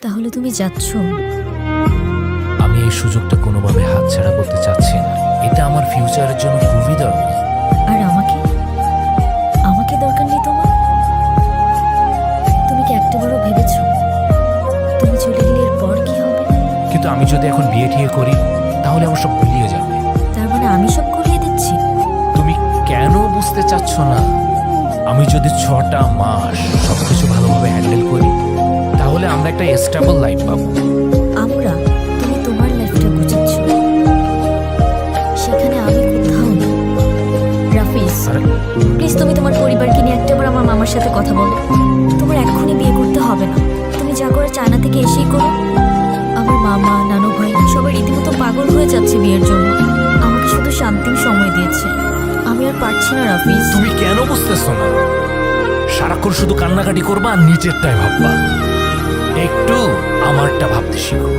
তাহলে তুমি যাচ্ছ? আমি এই সুযোগটা কোনোভাবে হাতছাড়া করতে চাচ্ছি না। এটা আমার ফিউচারের জন্য খুবই দরকার। আর আমাকে আমাকে দরকার নেই তোমার? তুমি কি একটাবারও ভেবেছ তুমি চলে গেলে এরপর কি হবে? কিন্তু আমি যদি এখন বিয়ে ঠিয়ে করি তাহলে আমার সব গুলিয়ে যাবে। তার মানে আমি সব করিয়ে দিচ্ছি? তুমি কেন বুঝতে চাচ্ছ না? আমি যদি 6টা মাস সবকিছু ভালোভাবে হ্যান্ডেল করি তাহলে আমরা একটা স্টেবল লাইফ পাবো। আমরা? তুমি তোমার লাইফটা গুছাচ্ছ, সেখানে আমি কোথাও নেই। রাফিজ, প্লিজ তুমি তোমার পরিবারকে নিয়ে একটাবার আমার মামার সাথে কথা বলো। তোমার এক্ষুনি বিয়ে করতে হবে না, তুমি যা করে চায়না থেকে এসেই করো। আমার মামা, নানু ভাই সবাই রীতিমতো পাগল হয়ে যাচ্ছে বিয়ের জন্য। আমাকে শুধু শান্তির সময় দিয়েছে, আমি আর পারছি না রাফিজ। তুমি কেন বুঝতেছো না? সারাক্ষণ শুধু কান্নাকাটি করবা আর নিজেরটাই ভাববা। একটু আমারটা ভাবতে শিখো।